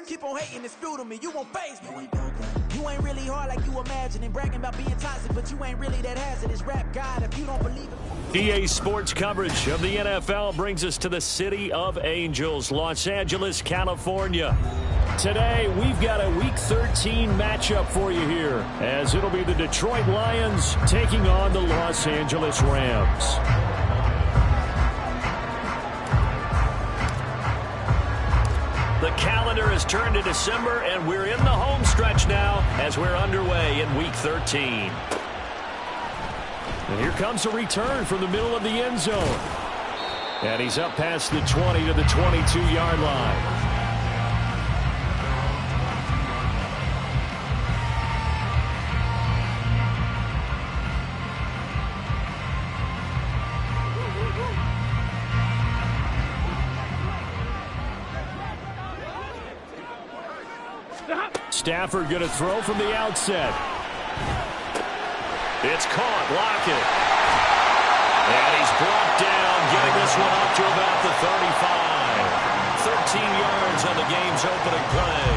Keep on hating, it's fuel to me. You won't face me. You ain't really hard like you imagining. Bragging about being toxic, but you ain't really that hazardous. Rap God, if you don't believe it. EA Sports coverage of the NFL brings us to the City of Angels, Los Angeles, California. Today, we've got a Week 13 matchup for you here, as it'll be the Detroit Lions taking on the Los Angeles Rams. The calendar has turned to December, and we're in the home stretch now as we're underway in Week 13. And here comes a return from the middle of the end zone. And he's up past the 20 to the 22-yard line. Stafford going to throw from the outset. It's caught. Lockett. And he's brought down, getting this one up to about the 35. 13 yards on the game's opening play.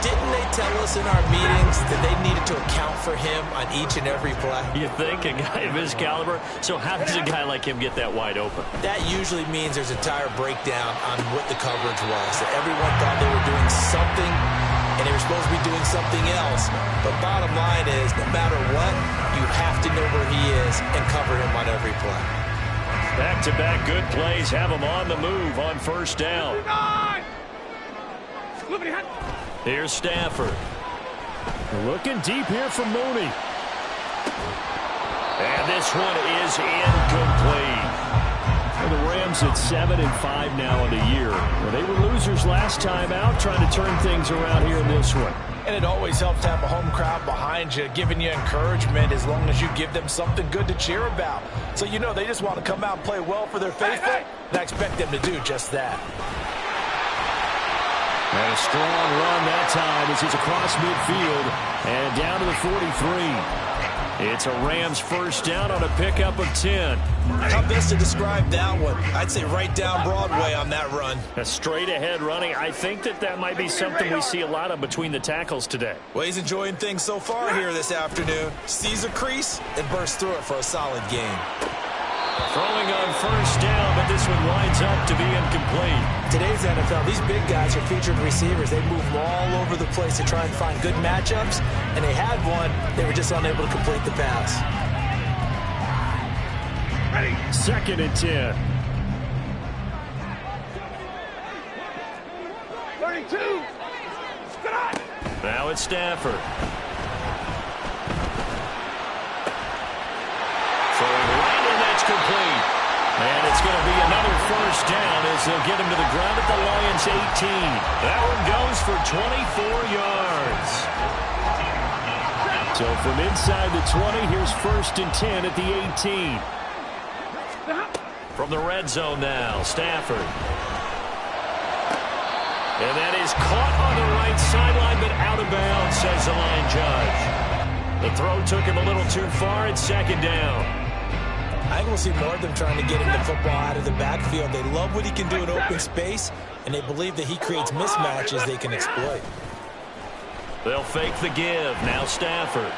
Didn't they tell us in our meetings that they needed to account for him on each and every play? You think? A guy of his caliber? So how does a guy like him get that wide open? That usually means there's a entire breakdown on what the coverage was. That everyone thought they were doing something, and they were supposed to be doing something else. But bottom line is, no matter what, you have to know where he is and cover him on every play. Back-to-back good plays have him on the move on first down. Here's Stafford. Looking deep here from Mooney. And this one is incomplete. And the Rams at 7-5 now in the year. Well, they were losers last time out, trying to turn things around here in this one. And it always helps to have a home crowd behind you, giving you encouragement as long as you give them something good to cheer about. So you know they just want to come out and play well for their faithful, and I expect them to do just that. And a strong run that time as he's across midfield and down to the 43. It's a Rams first down on a pickup of 10. How best to describe that one? I'd say right down Broadway on that run. A straight ahead running. I think that might be something we see a lot of between the tackles today. Well, he's enjoying things so far here this afternoon. Sees a crease and bursts through it for a solid game. Throwing on first down, but this one winds up to be incomplete. Today's NFL, these big guys are featured receivers. They move all over the place to try and find good matchups, and they had one. They were just unable to complete the pass. Ready. 2nd and 10. 32. Now it's Stafford. Complete. And it's going to be another first down as they'll get him to the ground at the Lions 18. That one goes for 24 yards. So from inside the 20, here's 1st and 10 at the 18. From the red zone now, Stafford. And that is caught on the right sideline, but out of bounds, says the line judge. The throw took him a little too far. It's 2nd down. I think we'll see more of them trying to get him the football out of the backfield. They love what he can do in open space, and they believe that he creates mismatches they can exploit. They'll fake the give. Now Stafford.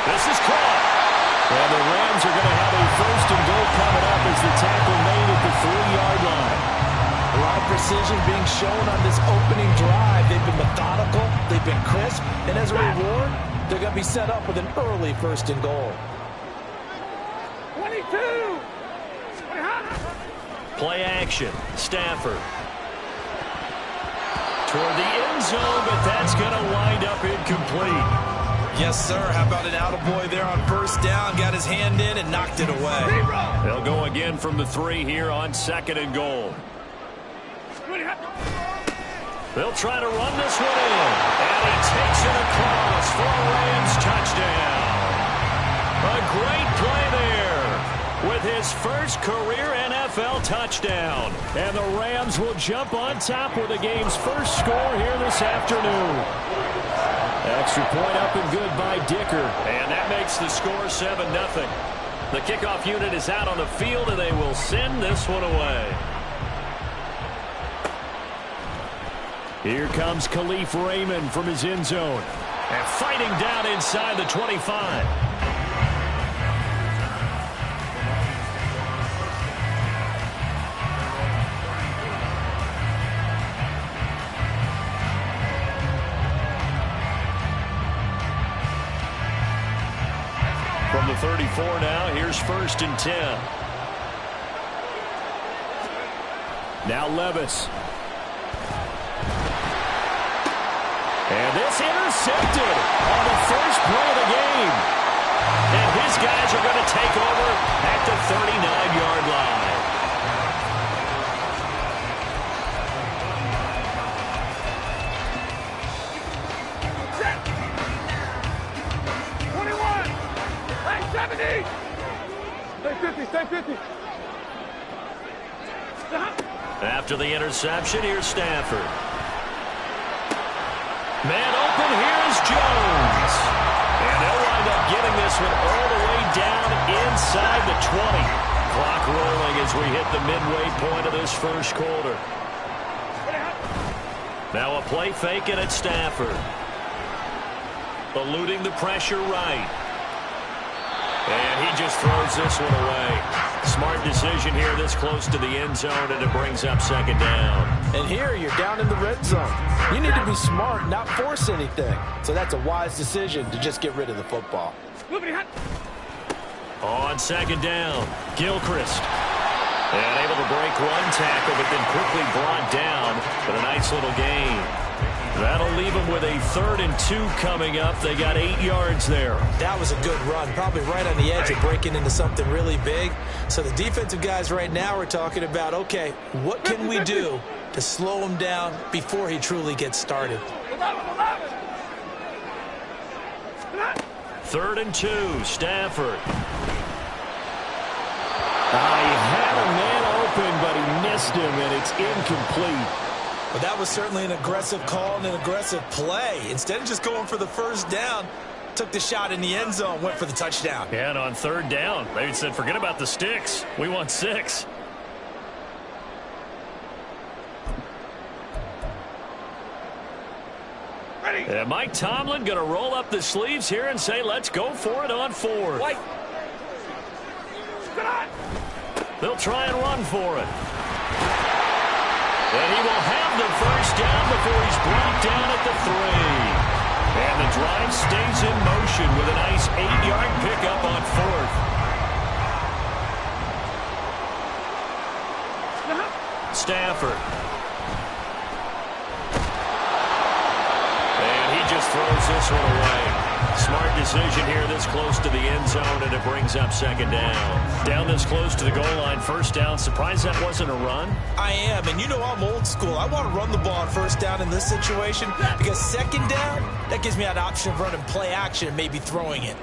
This is caught. And the Rams are going to have a 1st and goal coming up as the tackle made at the 3-yard line. A lot of precision being shown on this opening drive. They've been methodical. They've been crisp. And as a reward, they're going to be set up with an early 1st and goal. 22. Play action. Stafford. Toward the end zone, but that's going to wind up incomplete. Yes, sir. How about an attaboy there on first down? Got his hand in and knocked it away. They'll go again from the 3 here on 2nd and goal. They'll try to run this one in. And he takes it across for a Rams touchdown. A great play there with his first career NFL touchdown. And the Rams will jump on top with the game's first score here this afternoon. Extra point up and good by Dicker. And that makes the score 7-0. The kickoff unit is out on the field, and they will send this one away. Here comes Khalif Raymond from his end zone. And fighting down inside the 25. From the 34 now, here's 1st and 10. Now Levis. And this intercepted on the first play of the game. And his guys are going to take over at the 39-yard line. Stay 50. After the interception, here's Stafford. Man open, here's Jones. And they'll wind up getting this one all the way down inside the 20. Clock rolling as we hit the midway point of this first quarter. Now a play fake and it's Stafford. Eluding the pressure right. And he just throws this one away. Smart decision here this close to the end zone, and it brings up 2nd down. And here you're down in the red zone. You need to be smart, not force anything. So that's a wise decision to just get rid of the football. On 2nd down, Gilchrist. And able to break one tackle, but then quickly brought down. But a nice little gain. That'll leave them with a 3rd and 2 coming up. They got 8 yards there. That was a good run, probably right on the edge of breaking into something really big. So the defensive guys right now are talking about, okay, what can we do to slow him down before he truly gets started? 3rd and 2, Stafford. He had a man open, but he missed him, and it's incomplete. But that was certainly an aggressive call and an aggressive play. Instead of just going for the first down, took the shot in the end zone, went for the touchdown. Yeah, and on 3rd down, they said, forget about the sticks. We want 6. Ready. And Mike Tomlin going to roll up the sleeves here and say, let's go for it on 4th. White. They'll try and run for it. And he will have the first down before he's brought down at the 3. And the drive stays in motion with a nice 8-yard pickup on 4th. Stafford. And he just throws this one away. Smart decision here this close to the end zone, and it brings up 2nd down. Down this close to the goal line, 1st down. Surprised that wasn't a run? I am, and you know I'm old school. I want to run the ball on 1st down in this situation because 2nd down, that gives me an option of running play action and maybe throwing it.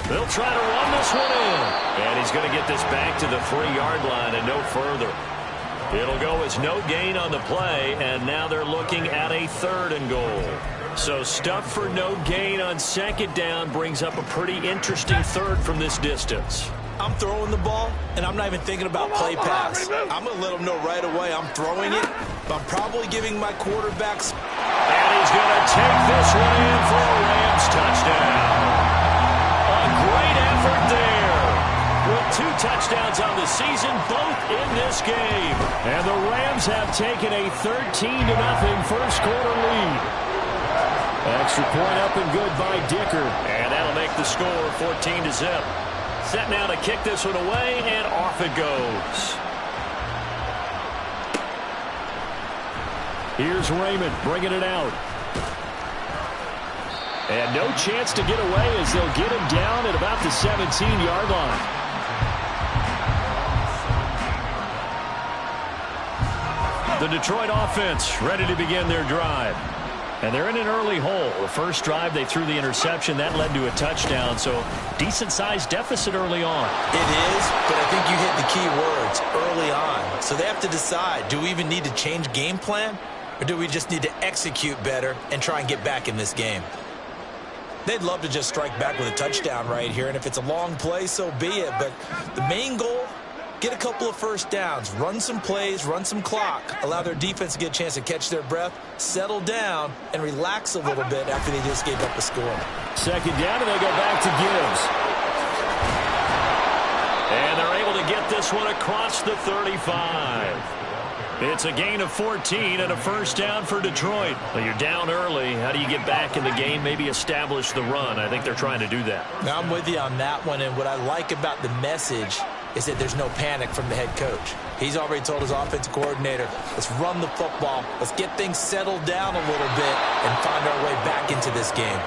They'll try to run this one in. And he's going to get this back to the 3-yard line and no further. It'll go as no gain on the play, and now they're looking at a 3rd and goal. So stuff for no gain on 2nd down brings up a pretty interesting 3rd from this distance. I'm throwing the ball, and I'm not even thinking about play pass. I'm going to let them know right away I'm throwing it, but I'm probably giving my quarterbacks. And he's going to take this one in for a Rams touchdown. A great effort there. With 2 touchdowns on the season, both in this game. And the Rams have taken a 13-0 first quarter lead. Extra point up and good by Dicker. And that'll make the score 14-0. Set now to kick this one away, and off it goes. Here's Raymond bringing it out. And no chance to get away as they'll get him down at about the 17-yard line. The Detroit offense ready to begin their drive. And they're in an early hole. The first drive, they threw the interception. That led to a touchdown. So decent-sized deficit early on. It is, but I think you hit the key words, early on. So they have to decide, do we even need to change game plan? Or do we just need to execute better and try and get back in this game? They'd love to just strike back with a touchdown right here. And if it's a long play, so be it. But the main goal, get a couple of first downs, run some plays, run some clock, allow their defense to get a chance to catch their breath, settle down, and relax a little bit after they just gave up a score. Second down, and they go back to Gibbs. And they're able to get this one across the 35. It's a gain of 14 and a first down for Detroit. Well, you're down early. How do you get back in the game, maybe establish the run? I think they're trying to do that. Now, I'm with you on that one, and what I like about the message is that there's no panic from the head coach. He's already told his offensive coordinator, let's run the football, let's get things settled down a little bit and find our way back into this game.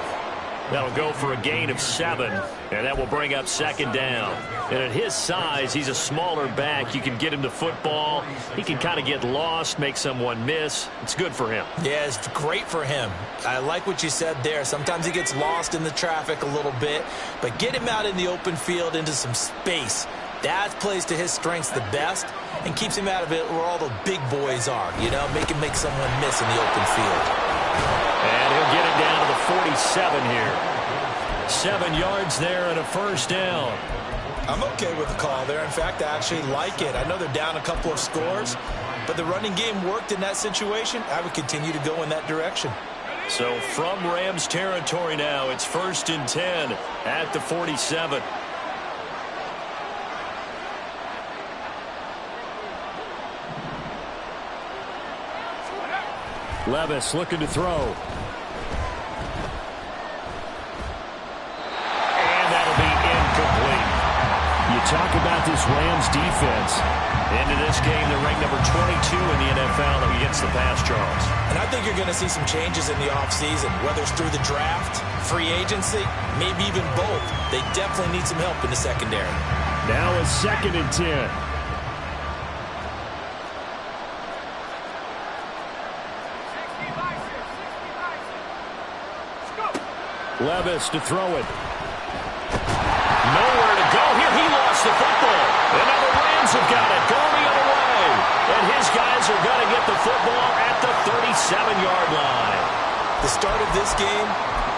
That'll go for a gain of 7, and that will bring up second down. And at his size, he's a smaller back. You can get him the football. He can kind of get lost, make someone miss. It's good for him. Yeah, it's great for him. I like what you said there. Sometimes he gets lost in the traffic a little bit, but get him out in the open field into some space. That plays to his strengths the best and keeps him out of it where all the big boys are, you know, make someone miss in the open field. And he'll get it down to the 47 here. 7 yards there and a first down. I'm okay with the call there. In fact, I actually like it. I know they're down a couple of scores, but the running game worked in that situation. I would continue to go in that direction. So from Rams territory now, it's 1st and 10 at the 47. Levis looking to throw. And that'll be incomplete. You talk about this Rams defense. Into this game, they're ranked number 22 in the NFL against the pass, Charles. And I think you're going to see some changes in the offseason, whether it's through the draft, free agency, maybe even both. They definitely need some help in the secondary. Now a 2nd and 10. Levis to throw it. Nowhere to go here. He lost the football. And now the Rams have got it. Going the other way. And his guys are going to get the football at the 37-yard line. The start of this game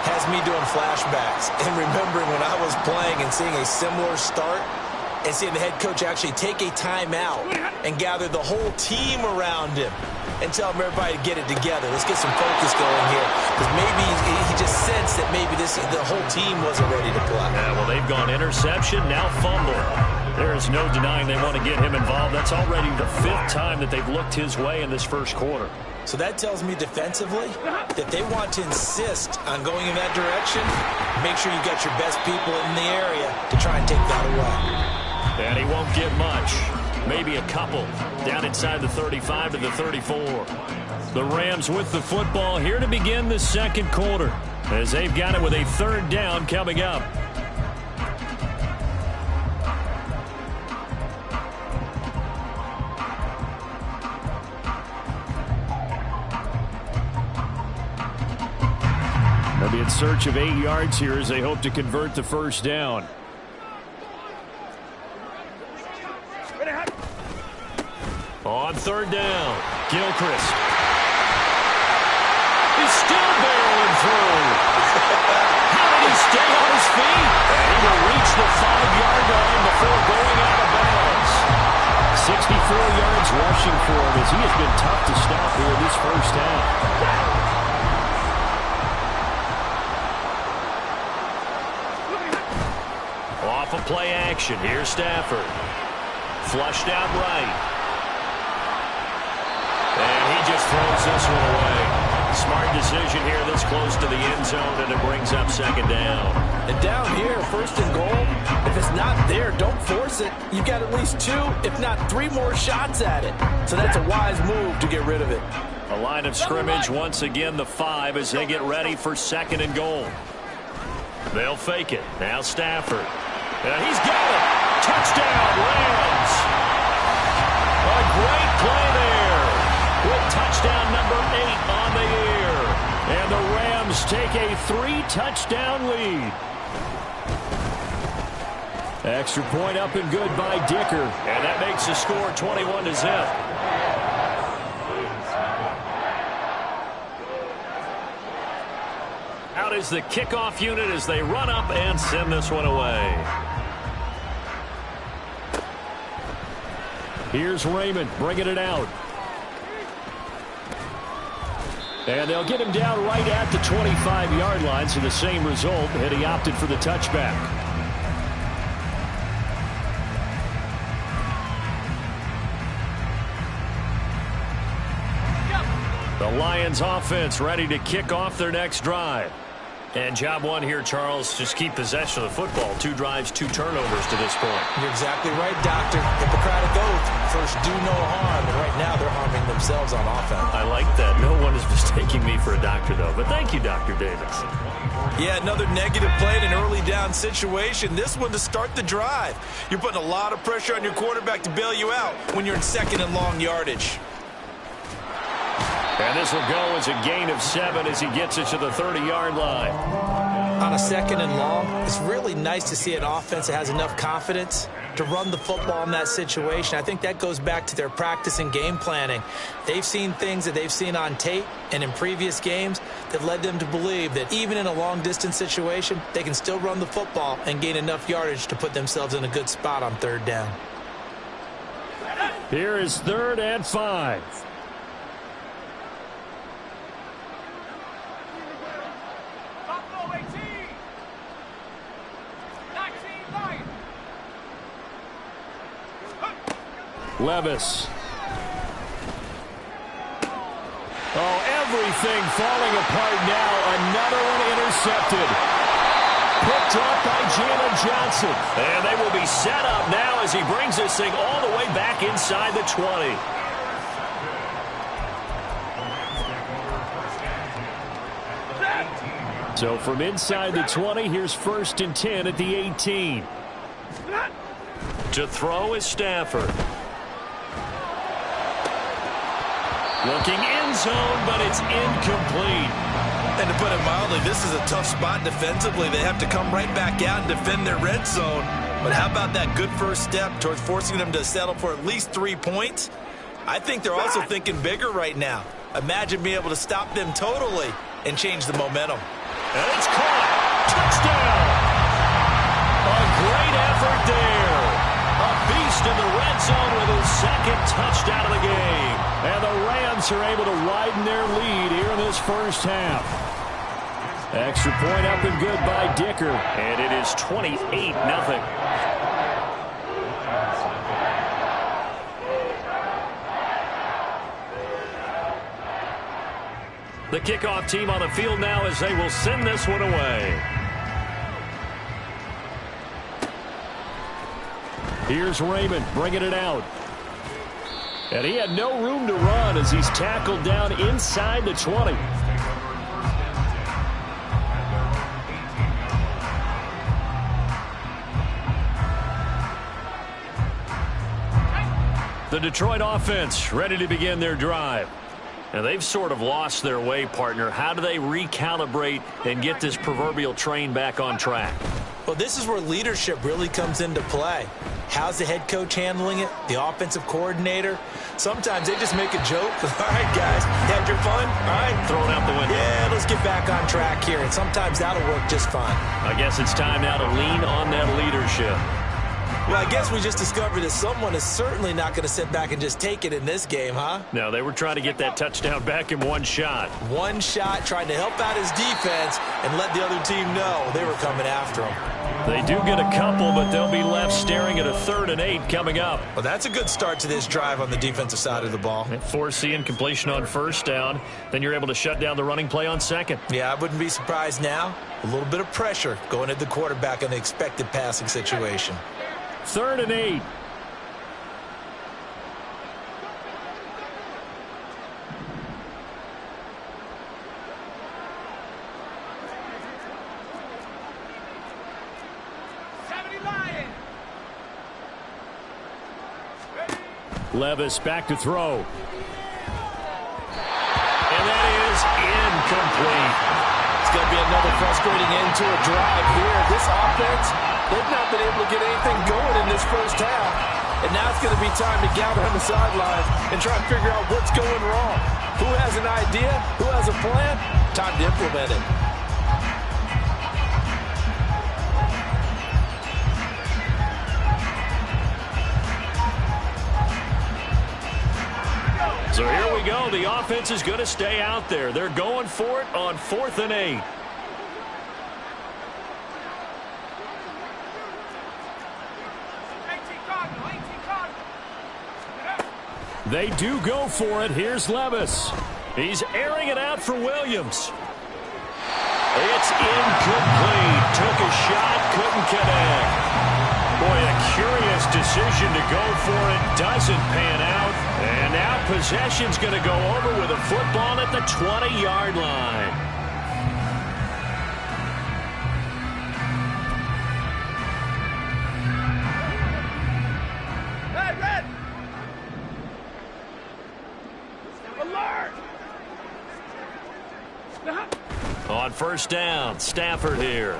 has me doing flashbacks and remembering when I was playing and seeing a similar start and seeing the head coach actually take a timeout and gather the whole team around him and tell him everybody to get it together. Let's get some focus going here, because maybe he just sensed that maybe the whole team wasn't ready to play. Yeah, well, they've gone interception, now fumble. There is no denying they want to get him involved. That's already the 5th time that they've looked his way in this first quarter. So that tells me defensively that they want to insist on going in that direction. Make sure you got your best people in the area to try and take that away. And he won't get much. Maybe a couple. Down inside the 35 to the 34. The Rams with the football here to begin the second quarter, as they've got it with a 3rd down coming up. They'll be in search of 8 yards here as they hope to convert the first down. On 3rd down, Gilchrist. He's still barreling through. How did he stay on his feet? And he will reach the 5-yard line before going out of bounds. 64 yards rushing for him as he has been tough to stop here this first half. Off of play action, here's Stafford. Flushed out right. And he just throws this one away. Smart decision here this close to the end zone, and it brings up 2nd down. And down here, 1st and goal, if it's not there, don't force it. You've got at least 2, if not 3 more shots at it. So that's a wise move to get rid of it. A line of scrimmage, once again the 5 as they get ready for 2nd and goal. They'll fake it. Now Stafford. And he's got it. Touchdown, Rams. A great play there, with touchdown number 8 on the year. And the Rams take a 3-touchdown lead. Extra point up and good by Dicker. And that makes the score 21-0. Out is the kickoff unit as they run up and send this one away. Here's Raymond bringing it out. And they'll get him down right at the 25-yard line, so the same result, and he opted for the touchback. The Lions offense ready to kick off their next drive. And job one here, Charles, just keep possession of the football. 2 drives, 2 turnovers to this point. You're exactly right, Doctor. Hippocratic oath. First, do no harm. And right now, they're harming themselves on offense. I like that. No one is mistaking me for a doctor, though. But thank you, Dr. Davis. Yeah, another negative play in an early down situation. This one to start the drive. You're putting a lot of pressure on your quarterback to bail you out when you're in second and long yardage. And this will go as a gain of 7 as he gets it to the 30-yard line. On a second and long, it's really nice to see an offense that has enough confidence to run the football in that situation. I think that goes back to their practice and game planning. They've seen things that they've seen on tape and in previous games that led them to believe that even in a long-distance situation, they can still run the football and gain enough yardage to put themselves in a good spot on 3rd down. Here is 3rd and 5. Levis. Oh, everything falling apart now. Another one intercepted. Picked up by Jalen Johnson. And they will be set up now as he brings this thing all the way back inside the 20. So from inside the 20, here's 1st and 10 at the 18. To throw is Stafford. Looking end zone, but it's incomplete. And to put it mildly, this is a tough spot defensively. They have to come right back out and defend their red zone. But how about that good first step towards forcing them to settle for at least 3 points? I think they're also thinking bigger right now. Imagine being able to stop them totally and change the momentum. And it's caught. Touchdown. A great effort there. A beast in the red zone with his 2nd touchdown of the game. And the Rams are able to widen their lead here in this first half. Extra point up and good by Dicker. And it is 28-0. The kickoff team on the field now as they will send this one away. Here's Raymond bringing it out. And he had no room to run as he's tackled down inside the 20. The Detroit offense ready to begin their drive. Now, they've sort of lost their way, partner. How do they recalibrate and get this proverbial train back on track? Well, this is where leadership really comes into play. How's the head coach handling it? The offensive coordinator? Sometimes they just make a joke. All right, guys, you had your fun? All right, throw it out the window. Yeah, let's get back on track here. And sometimes that'll work just fine. I guess it's time now to lean on that leadership. Well, I guess we just discovered that someone is certainly not going to sit back and just take it in this game, huh? No, they were trying to get that touchdown back in one shot. One shot, trying to help out his defense and let the other team know they were coming after him. They do get a couple, but they'll be left staring at a 3rd and 8 coming up. Well, that's a good start to this drive on the defensive side of the ball. Force the incompletion on 1st down. Then you're able to shut down the running play on 2nd. Yeah, I wouldn't be surprised now. A little bit of pressure going at the quarterback in the expected passing situation. 3rd and 8. Levis back to throw. And that is incomplete. It's going to be another frustrating end to a drive here. This offense, they've not been able to get anything going in this first half. And now it's going to be time to gather on the sidelines and try and figure out what's going wrong. Who has an idea? Who has a plan? Time to implement it. go. The offense is going to stay out there. They're going for it on 4th and 8. They do go for it. Here's Levis. He's airing it out for Williams. It's incomplete. Took a shot, couldn't connect. Boy, a curious decision to go for it. Doesn't pan out. And now possession's going to go over with a football at the 20-yard line. On 1st down, Stafford here.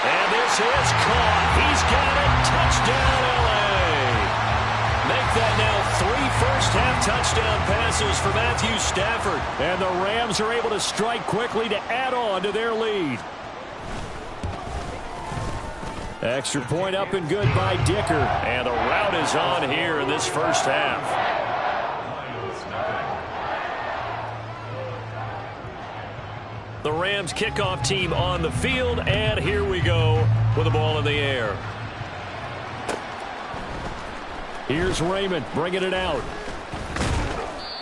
And this is caught. He's got it. Touchdown, L.A. Make that now 3 first-half touchdown passes for Matthew Stafford. And the Rams are able to strike quickly to add on to their lead. Extra point up and good by Dicker. And the route is on here in this first half. The Rams kickoff team on the field, and here we go with the ball in the air. Here's Raymond bringing it out.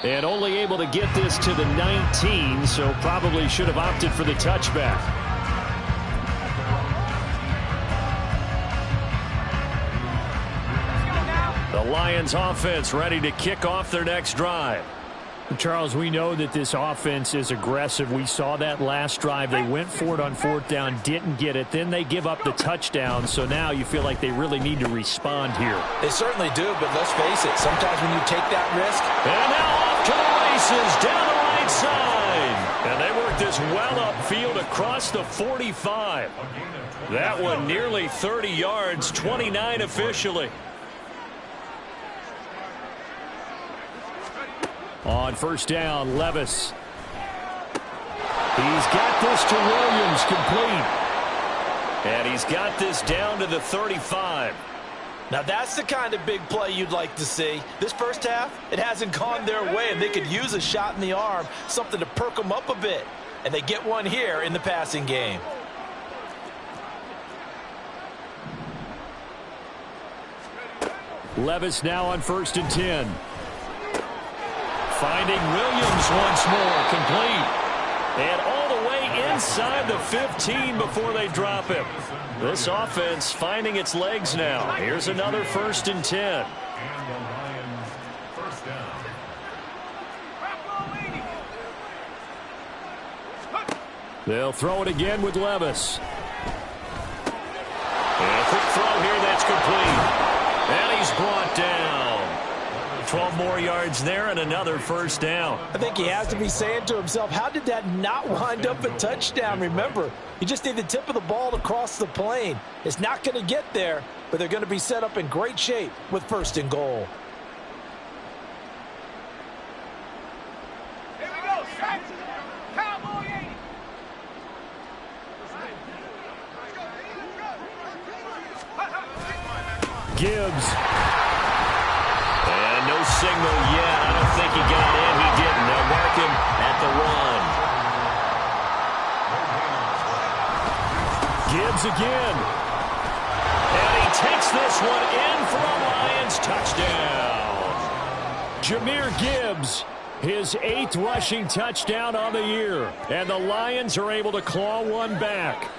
And only able to get this to the 19, so probably should have opted for the touchback. The Lions offense ready to kick off their next drive. Charles, we know that this offense is aggressive. We saw that last drive. They went for it on 4th down, didn't get it. Then they give up the touchdown. So now you feel like they really need to respond here. They certainly do, but let's face it. Sometimes when you take that risk. And now off to the races down the right side. And they work this well upfield across the 45. That one nearly 30 yards, 29 officially. On 1st down, Levis. He's got this to Williams, complete. And he's got this down to the 35. Now that's the kind of big play you'd like to see. This first half, it hasn't gone their way, and they could use a shot in the arm, something to perk them up a bit. And they get one here in the passing game. Levis now on 1st and 10. Finding Williams once more, complete. And all the way inside the 15 before they drop him. This offense finding its legs now. Here's another 1st and 10. They'll throw it again with Levis. And a quick throw here that's complete. And he's brought down. 12 more yards there and another 1st down. I think he has to be saying to himself, how did that not wind up a touchdown? Remember, you just need the tip of the ball to cross the plane. It's not going to get there, but they're going to be set up in great shape with 1st and goal. Here we go, Cowboy 80. Gibbs. And no signal yet. I don't think he got in. He didn't. They'll mark him at the 1. Gibbs again. And he takes this one in for a Lions touchdown. Jahmyr Gibbs, his 8th rushing touchdown on the year. And the Lions are able to claw one back.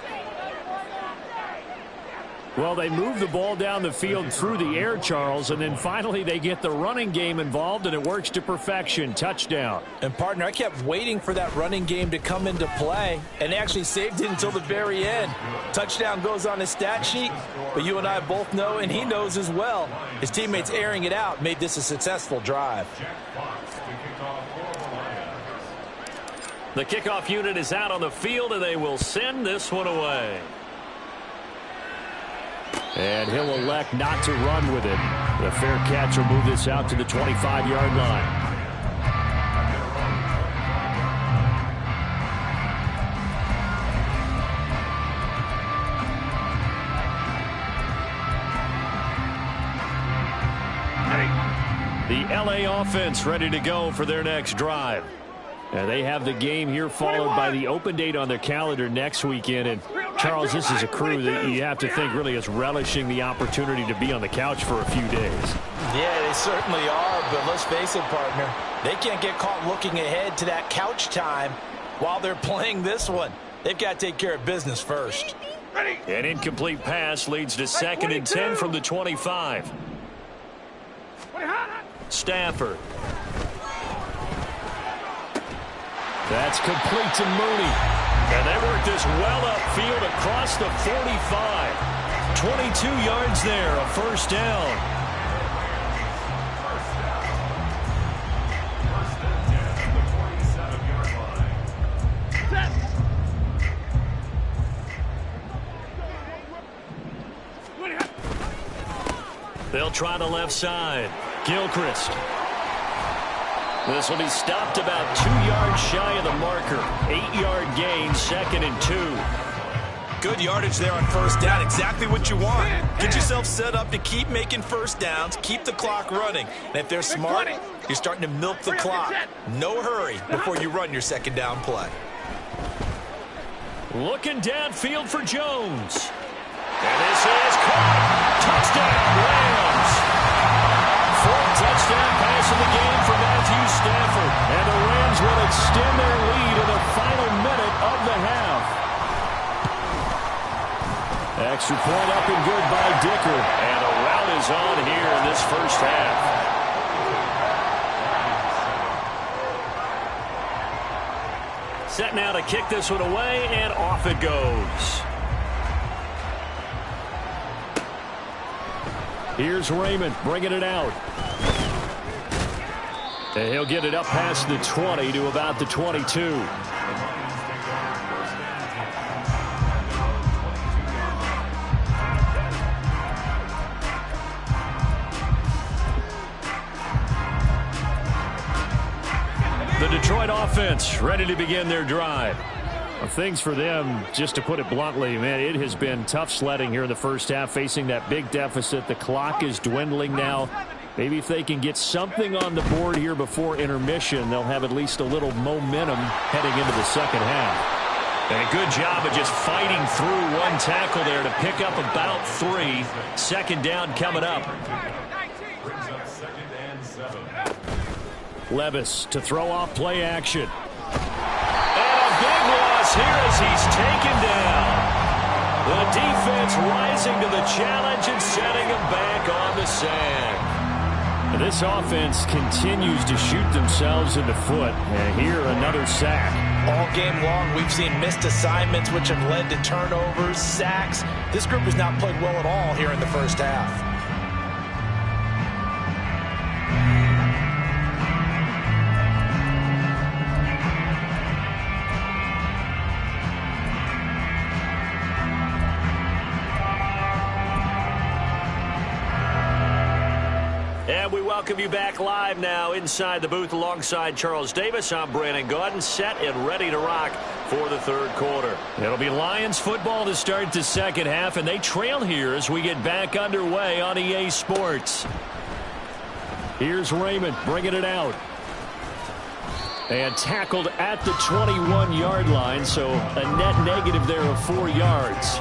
Well, they move the ball down the field through the air, Charles, and then finally they get the running game involved, and it works to perfection. Touchdown. And, partner, I kept waiting for that running game to come into play and actually saved it until the very end. Touchdown goes on his stat sheet, but you and I both know, and he knows as well, his teammates airing it out made this a successful drive. The kickoff unit is out on the field, and they will send this one away. And he'll elect not to run with it. The fair catch will move this out to the 25-yard line. The LA offense ready to go for their next drive. And they have the game here followed by the open date on their calendar next weekend. And, Charles, this is a crew that you have to think really is relishing the opportunity to be on the couch for a few days. Yeah, they certainly are, but let's face it, partner. They can't get caught looking ahead to that couch time while they're playing this one. They've got to take care of business first. An incomplete pass leads to 2nd and 10 from the 25. Stafford. That's complete to Mooney. And they work this well upfield across the 45. 22 yards there, a first down. They'll try the left side. Gilchrist. This will be stopped about 2 yards shy of the marker. 8-yard gain, 2nd and 2. Good yardage there on first down. Exactly what you want. Get yourself set up to keep making first downs, keep the clock running. And if they're smart, you're starting to milk the clock. No hurry before you run your second down play. Looking downfield for Jones. And this is caught. Touchdown, Rams. 4th touchdown pass of the game for Matthew Stafford. And the Rams will extend their lead in the final minute of the half. Extra point up and good by Dicker. And a rout is on here in this first half. Set now to kick this one away, and off it goes. Here's Raymond bringing it out. And he'll get it up past the 20 to about the 22. The Detroit offense ready to begin their drive. Well, things for them, just to put it bluntly, man, it has been tough sledding here in the first half, facing that big deficit. The clock is dwindling now. Maybe if they can get something on the board here before intermission, they'll have at least a little momentum heading into the second half. And a good job of just fighting through one tackle there to pick up about 3. Second down coming up. Levis to throw off play action. And a big loss here as he's taken down. The defense rising to the challenge and setting him back on the sand. And this offense continues to shoot themselves in the foot. And here another sack. All game long, we've seen missed assignments, which have led to turnovers, sacks. This group has not played well at all here in the first half. And we welcome you back live now inside the booth alongside Charles Davis. I'm Brandon Gaudin, set and ready to rock for the third quarter. It'll be Lions football to start the second half, and they trail here as we get back underway on EA Sports. Here's Raymond bringing it out. And tackled at the 21-yard line, so a net negative there of 4 yards.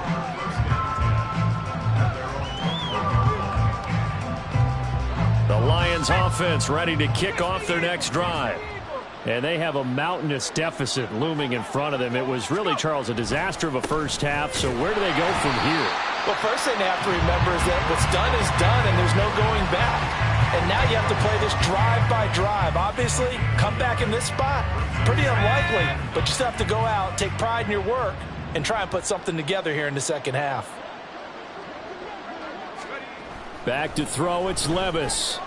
The Lions offense ready to kick off their next drive. And they have a mountainous deficit looming in front of them. It was really, Charles, a disaster of a first half. So where do they go from here? Well, first thing they have to remember is that what's done is done and there's no going back. And now you have to play this drive by drive. Obviously, come back in this spot, pretty unlikely. But you still have to go out, take pride in your work, and try and put something together here in the second half. Back to throw, it's Levis.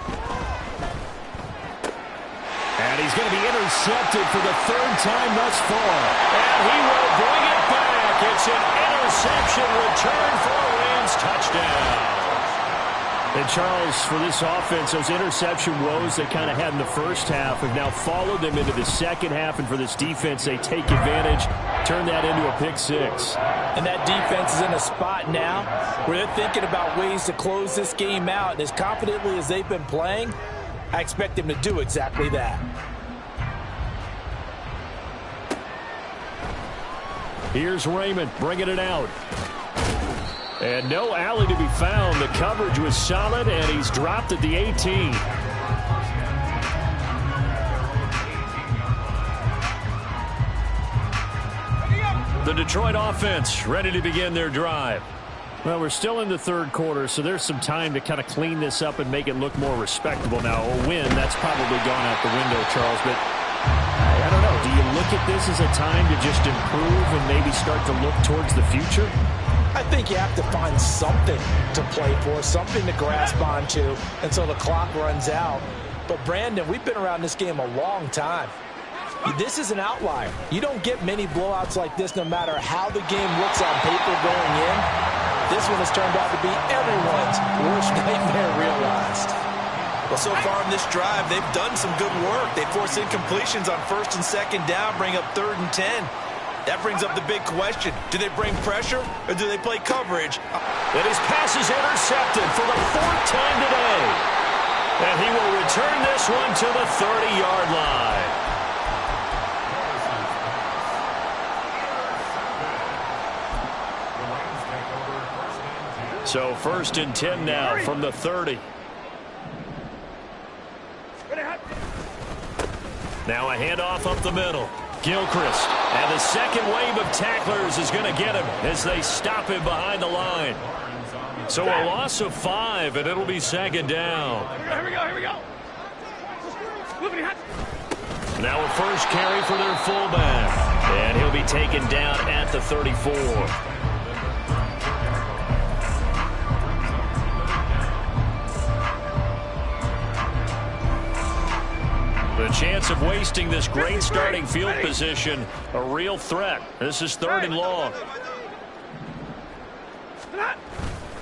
And he's going to be intercepted for the third time thus far. And he will bring it back. It's an interception return for a Rams touchdown. And Charles, for this offense, those interception woes they kind of had in the first half have now followed them into the second half. And for this defense, they take advantage, turn that into a pick six. And that defense is in a spot now where they're thinking about ways to close this game out. And as confidently as they've been playing, I expect him to do exactly that. Here's Raymond bringing it out. And no alley to be found. The coverage was solid, and he's dropped at the 18. The Detroit offense ready to begin their drive. Well, we're still in the third quarter, so there's some time to kind of clean this up and make it look more respectable now. A win, that's probably gone out the window, Charles, but I don't know. Do you look at this as a time to just improve and maybe start to look towards the future? I think you have to find something to play for, something to grasp onto until the clock runs out. But, Brandon, we've been around this game a long time. This is an outlier. You don't get many blowouts like this no matter how the game looks on paper going in. This one has turned out to be everyone's worst nightmare realized. Well, so far in this drive, they've done some good work. They force incompletions on first and second down, bring up 3rd and 10. That brings up the big question. Do they bring pressure or do they play coverage? And his pass is intercepted for the 4th time today. And he will return this one to the 30-yard line. So 1st and 10 now from the 30. Now a handoff up the middle. Gilchrist, and the second wave of tacklers is going to get him as they stop him behind the line. So a loss of 5, and it'll be 2nd down. Here we go. Now a first carry for their fullback, and he'll be taken down at the 34. The chance of wasting this great starting field position, a real threat. This is 3rd and long.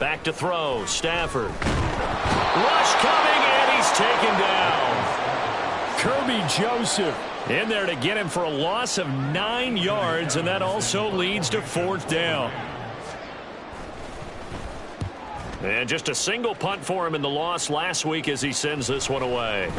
Back to throw, Stafford. Rush coming, and he's taken down. Kirby Joseph in there to get him for a loss of 9 yards, and that also leads to 4th down. And just a single punt for him in the loss last week as he sends this one away.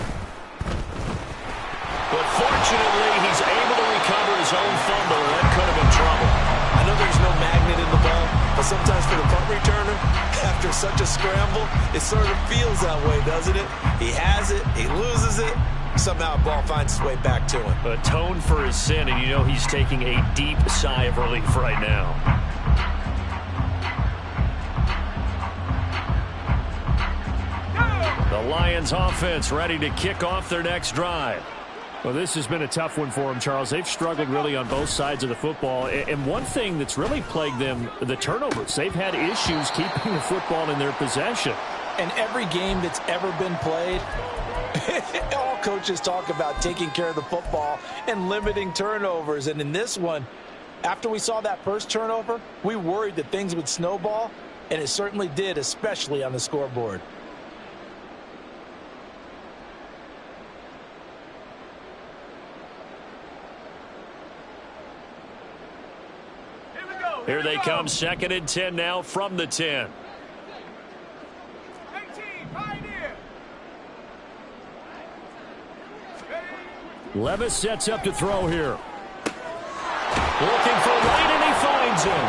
But fortunately, he's able to recover his own fumble. That could have been trouble. I know there's no magnet in the ball, but sometimes for the punt returner, after such a scramble, it sort of feels that way, doesn't it? He has it, he loses it, somehow the ball finds its way back to him. Atone for his sin, and you know he's taking a deep sigh of relief right now. The Lions offense ready to kick off their next drive. Well, this has been a tough one for them, Charles. They've struggled really on both sides of the football. And one thing that's really plagued them, the turnovers. They've had issues keeping the football in their possession. And every game that's ever been played, all coaches talk about taking care of the football and limiting turnovers. And in this one, after we saw that first turnover, we worried that things would snowball, and it certainly did, especially on the scoreboard. Here they come, 2nd and 10 now from the 10. 18, Pioneer. Levis sets up to throw here. Looking for Wayne, and he finds him.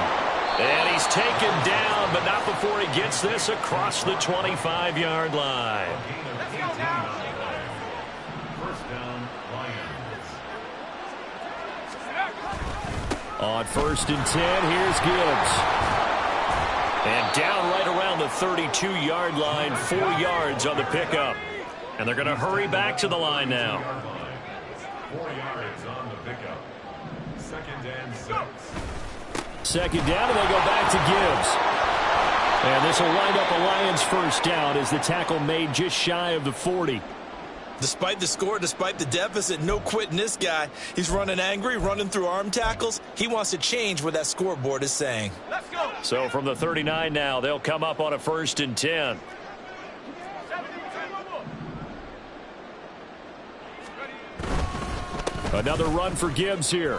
And he's taken down, but not before he gets this across the 25-yard line. Let's go now. On 1st and 10, here's Gibbs. And down right around the 32-yard line, 4 yards on the pickup. And they're going to hurry back to the line now. 4 yards on the pickup. 2nd and 6. 2nd down, and they go back to Gibbs. And this will wind up a Lions 1st down as the tackle made just shy of the 40. Despite the score, despite the deficit, no quitting this guy. He's running angry, running through arm tackles. He wants to change what that scoreboard is saying. Let's go. So from the 39 now, they'll come up on a 1st and 10. Another run for Gibbs here.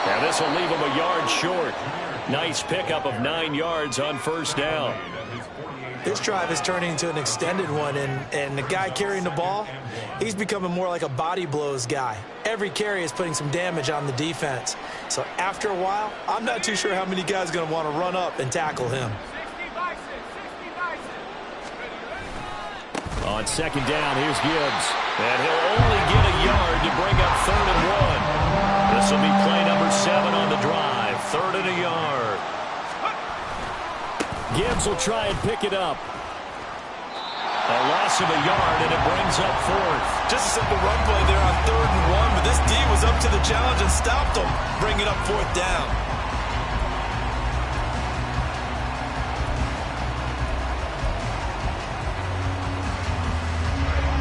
And this will leave him a yard short. Nice pickup of 9 yards on 1st down. This drive is turning into an extended one, and the guy carrying the ball, he's becoming more like a body blows guy. Every carry is putting some damage on the defense. So after a while, I'm not too sure how many guys are going to want to run up and tackle him. On second down, here's Gibbs. And he'll only get a yard to bring up 3rd and 1. This will be play number 7 on the drive. 3rd and a yard. Gibbs will try and pick it up. A loss of a yard, and it brings up 4th. Just a simple run play there on 3rd and 1, but this D was up to the challenge and stopped him, bringing up 4th down.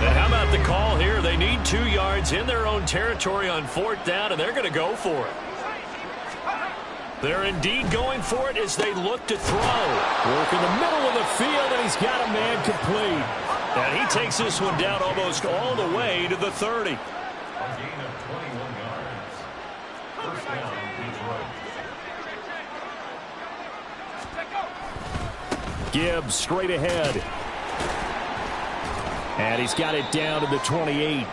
And how about the call here? They need 2 yards in their own territory on 4th down, and they're going to go for it. They're indeed going for it as they look to throw. Work in the middle of the field, and he's got a man complete. And he takes this one down almost all the way to the 30. A gain of 21 yards. First down, Detroit. Gibbs straight ahead. And he's got it down to the 28.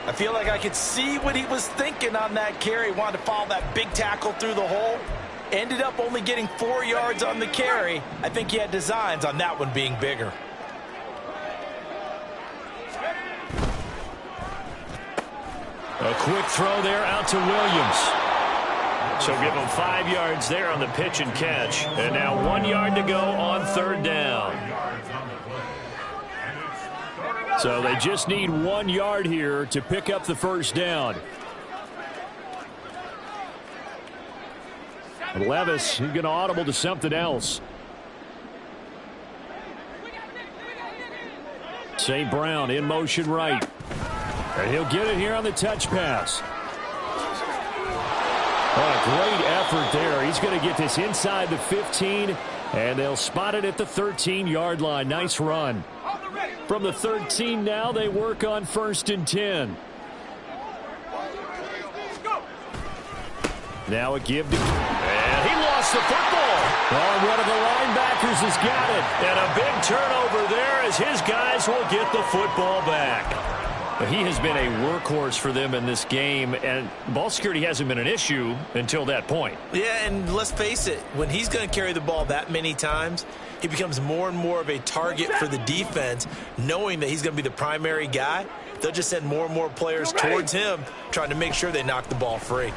I feel like I could see what he was thinking on that carry. Wanted to follow that big tackle through the hole. Ended up only getting 4 yards on the carry. I think he had designs on that one being bigger. A quick throw there out to Williams. So give him 5 yards there on the pitch and catch. And now 1 yard to go on 3rd down. So they just need 1 yard here to pick up the first down. And Levis, he's going to audible to something else. St. Brown in motion right. And he'll get it here on the touch pass. What a great effort there. He's going to get this inside the 15, and they'll spot it at the 13-yard line. Nice run. From the 13 now, they work on 1st and 10. Now a give to... And he lost the football. Oh, one of the linebackers has got it. And a big turnover there as his guys will get the football back. But he has been a workhorse for them in this game, and ball security hasn't been an issue until that point. Yeah, and let's face it, when he's going to carry the ball that many times, he becomes more and more of a target for the defense, knowing that he's going to be the primary guy. They'll just send more and more players towards him, trying to make sure they knock the ball free.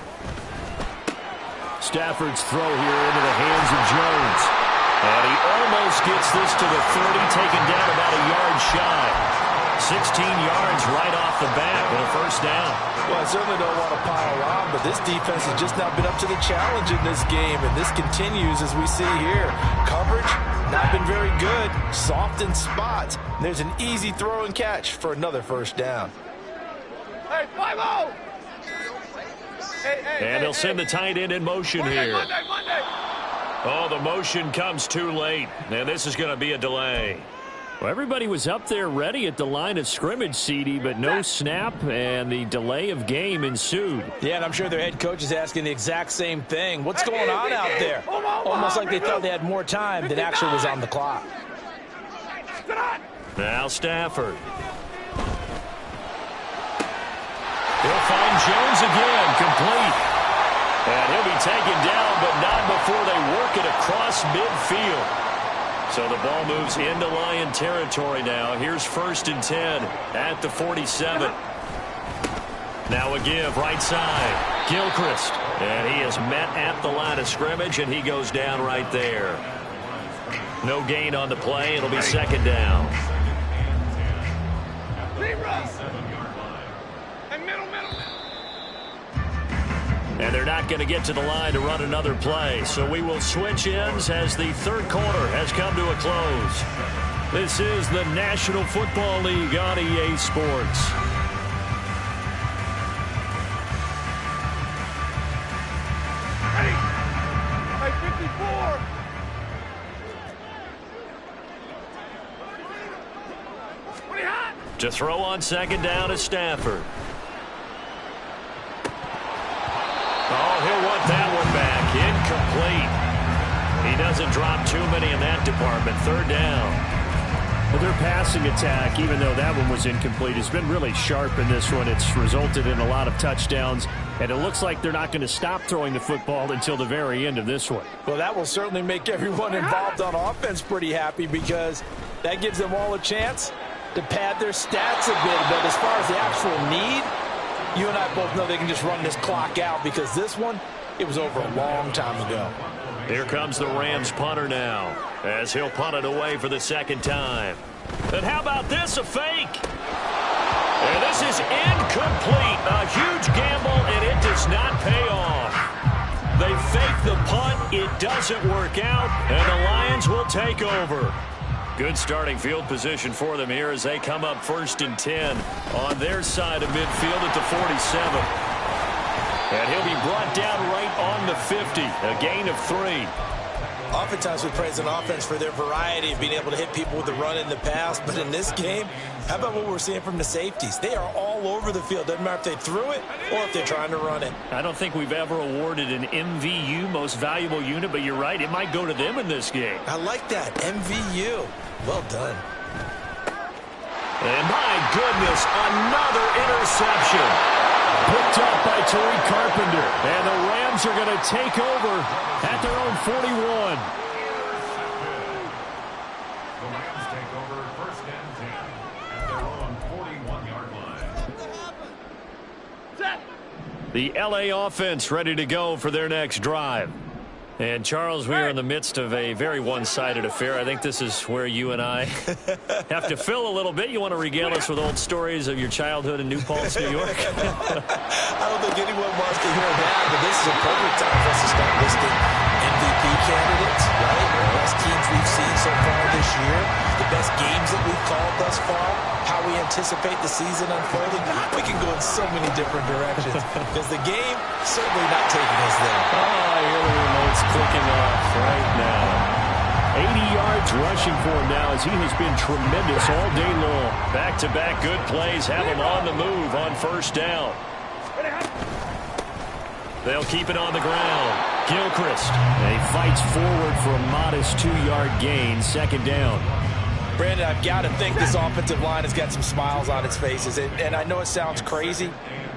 Stafford's throw here into the hands of Jones. And he almost gets this to the 30, taken down about a yard shy. 16 yards right off the bat with a first down. Well, I certainly don't want to pile on, but this defense has just not been up to the challenge in this game, and this continues as we see here. Coverage, not been very good. Soft in spots. And there's an easy throw and catch for another first down. Hey, 5-0! And they'll send the tight end in motion here. Monday. Oh, the motion comes too late, and this is going to be a delay. Well, everybody was up there ready at the line of scrimmage, CD, but no snap, and the delay of game ensued. Yeah, and I'm sure their head coach is asking the exact same thing. What's going on out there? Almost like they thought they had more time than actually was on the clock. Now Stafford. He'll find Jones again, complete. And he'll be taken down, but not before they work it across midfield. So the ball moves into Lion territory now. Here's 1st and 10 at the 47. Now a give right side. Gilchrist. And he is met at the line of scrimmage, and he goes down right there. No gain on the play. It'll be 2nd down. And they're not going to get to the line to run another play. So we will switch ends as the 3rd quarter has come to a close. This is the National Football League on EA Sports. Ready? Hey, 54. Pretty hot. To throw on 2nd down is Stafford. Oh, he'll want that one back. Incomplete. He doesn't drop too many in that department. Third down. Well, their passing attack, even though that one was incomplete, has been really sharp in this one. It's resulted in a lot of touchdowns, and it looks like they're not going to stop throwing the football until the very end of this one. Well, that will certainly make everyone involved on offense pretty happy because that gives them all a chance to pad their stats a bit. But as far as the actual need, you and I both know they can just run this clock out because this one, it was over a long time ago. Here comes the Rams punter now as he'll punt it away for the second time. And how about this, a fake? And this is incomplete. A huge gamble, and it does not pay off. They fake the punt. It doesn't work out, and the Lions will take over. Good starting field position for them here as they come up 1st and 10 on their side of midfield at the 47. And he'll be brought down right on the 50, a gain of 3. Oftentimes we praise an offense for their variety of being able to hit people with the run in the pass. But in this game, how about what we're seeing from the safeties? They are all over the field. Doesn't matter if they threw it or if they're trying to run it. I don't think we've ever awarded an MVU, most valuable unit, but you're right. It might go to them in this game. I like that. MVU. Well done. And my goodness, another interception. Picked up by Tariq Carpenter. And the Rams are going to take over at their own 41. The Rams take over 1st and 10 at their own 41-yard line. The LA offense ready to go for their next drive. And, Charles, we are in the midst of a very one-sided affair. I think this is where you and I have to fill a little bit. You want to regale us with old stories of your childhood in New Paltz, New York? I don't think anyone wants to hear that, but this is a perfect time for us to start listing MVP candidates, right? The best teams we've seen so far this year, the best games that we've called thus far, how we anticipate the season unfolding. We can go in so many different directions because the game certainly not taking us there. Oh, I hear the remote's clicking off right now. 80 yards rushing for him now as he has been tremendous all day long. Back-to-back good plays have him on the move on 1st down. They'll keep it on the ground. Gilchrist. And he fights forward for a modest 2-yard gain. 2nd down. Brandon, I've got to think this offensive line has got some smiles on its faces. And I know it sounds crazy,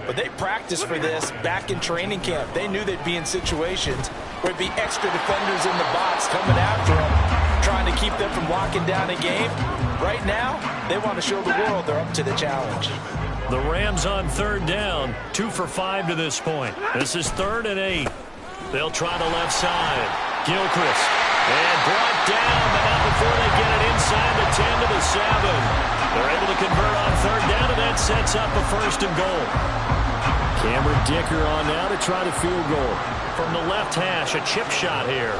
but they practiced for this back in training camp. They knew they'd be in situations where it'd be extra defenders in the box coming after them, trying to keep them from locking down a game. Right now, they want to show the world they're up to the challenge. The Rams on 3rd down, 2 for 5 to this point. This is 3rd and 8. They'll try the left side. Gilchrist. And brought down, but not before they get it inside the 10 to the 7. They're able to convert on 3rd down, and that sets up a 1st and goal. Cameron Dicker on now to try the field goal. From the left hash, a chip shot here.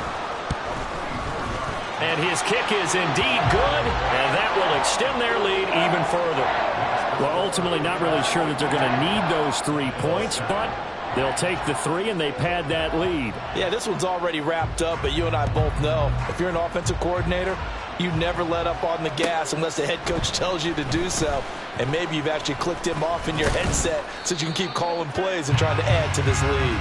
And his kick is indeed good, and that will extend their lead even further. Well, ultimately not really sure that they're going to need those 3 points, but they'll take the 3 and they pad that lead. Yeah, this one's already wrapped up, but you and I both know if you're an offensive coordinator, you never let up on the gas unless the head coach tells you to do so. And maybe you've actually clicked him off in your headset so you can keep calling plays and trying to add to this lead.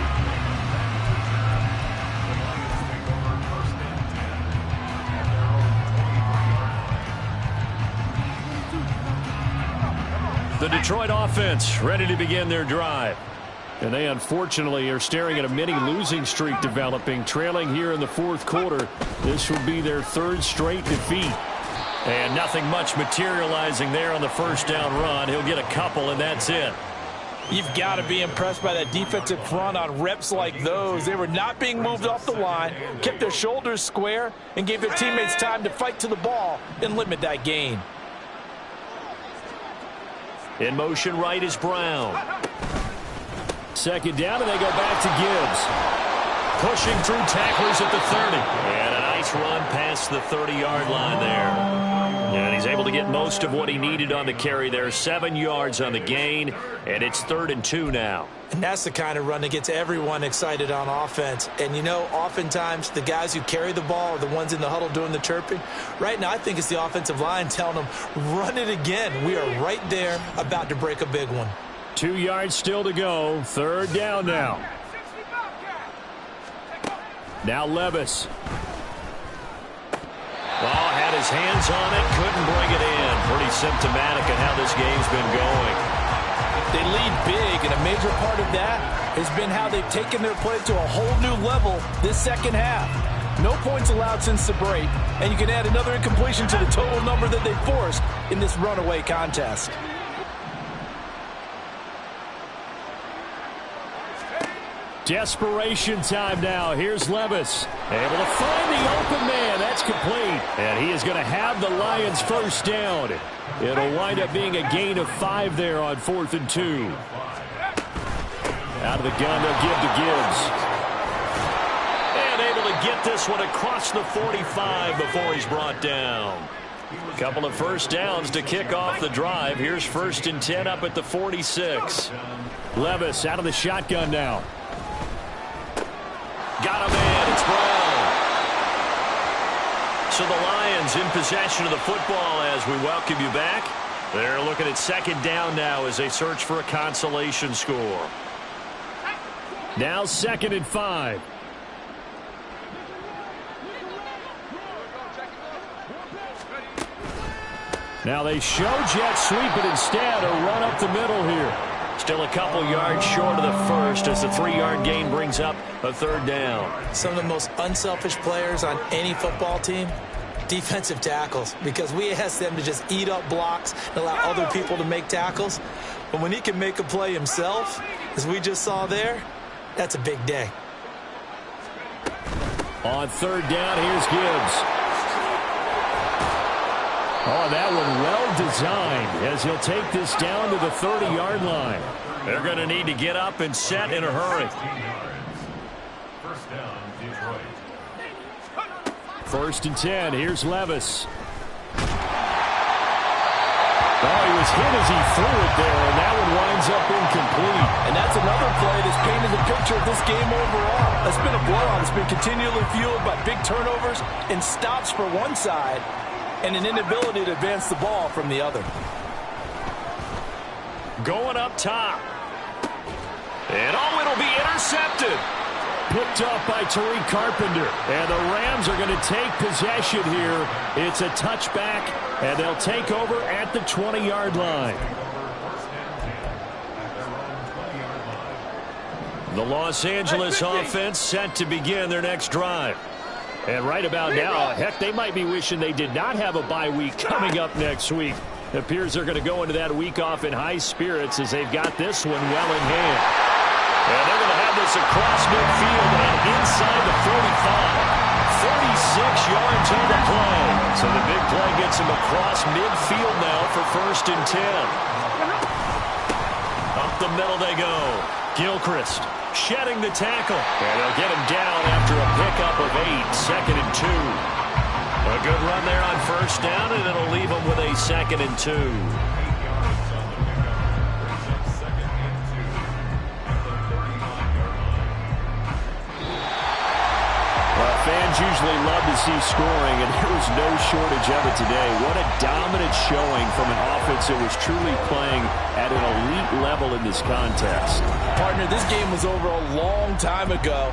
The Detroit offense ready to begin their drive. And they unfortunately are staring at a mini losing streak developing, trailing here in the 4th quarter. This will be their 3rd straight defeat. And nothing much materializing there on the 1st down run. He'll get a couple, and that's it. You've got to be impressed by that defensive front on reps like those. They were not being moved off the line, kept their shoulders square, and gave their teammates time to fight to the ball and limit that gain. In motion right is Brown. 2nd down, and they go back to Gibbs. Pushing through tacklers at the 30. And a nice run past the 30-yard line there. And he's able to get most of what he needed on the carry there. 7 yards on the gain, and it's 3rd and 2 now. And that's the kind of run that gets everyone excited on offense. And, you know, oftentimes the guys who carry the ball are the ones in the huddle doing the chirping. Right now, I think it's the offensive line telling them, run it again. We are right there about to break a big one. 2 yards still to go. 3rd down now. Now Levis. Oh, had his hands on it, couldn't bring it in. Pretty symptomatic of how this game's been going. They lead big, and a major part of that has been how they've taken their play to a whole new level this second half. No points allowed since the break, and you can add another incompletion to the total number that they forced in this runaway contest. Desperation time now. Here's Levis. Able to find the open man. That's complete. And he is going to have the Lions first down. It'll wind up being a gain of 5 there on 4th and 2. Out of the gun, they'll give to Gibbs. And able to get this one across the 45 before he's brought down. A couple of first downs to kick off the drive. Here's 1st and 10 up at the 46. Levis out of the shotgun now. Got a man. It's Brown. So the Lions in possession of the football as we welcome you back. They're looking at 2nd down now as they search for a consolation score. Now 2nd and 5. Now they show jet sweep, but instead a run up the middle here. Still a couple yards short of the first as the 3-yard gain brings up a 3rd down. Some of the most unselfish players on any football team, defensive tackles, because we ask them to just eat up blocks and allow other people to make tackles. But when he can make a play himself, as we just saw there, that's a big day. On 3rd down, here's Gibbs. Oh, that one well designed as he'll take this down to the 30-yard line. They're going to need to get up and set in a hurry. 1st down, Detroit. 1st and 10. Here's Levis. Oh, he was hit as he threw it there, and that one winds up incomplete. And that's another play that's painted the picture of this game overall. It's been a blowout. It's been continually fueled by big turnovers and stops for one side, and an inability to advance the ball from the other. Going up top. And it'll be intercepted. Picked up by Tariq Carpenter. And the Rams are going to take possession here. It's a touchback, and they'll take over at the 20-yard line. The Los Angeles offense set to begin their next drive. And right about now, heck, they might be wishing they did not have a bye week coming up next week. It appears they're going to go into that week off in high spirits as they've got this one well in hand. And they're going to have this across midfield and inside the 45. 36 yards on the play. So the big play gets them across midfield now for 1st and 10. Up the middle they go. Gilchrist shedding the tackle. And they'll get him down after a pickup of 8. 2nd and 2. A good run there on 1st down, and it'll leave them with a 2nd and 2. Fans usually love to see scoring, and there was no shortage of it today. What a dominant showing from an offense that was truly playing at an elite level in this contest. Partner, this game was over a long time ago.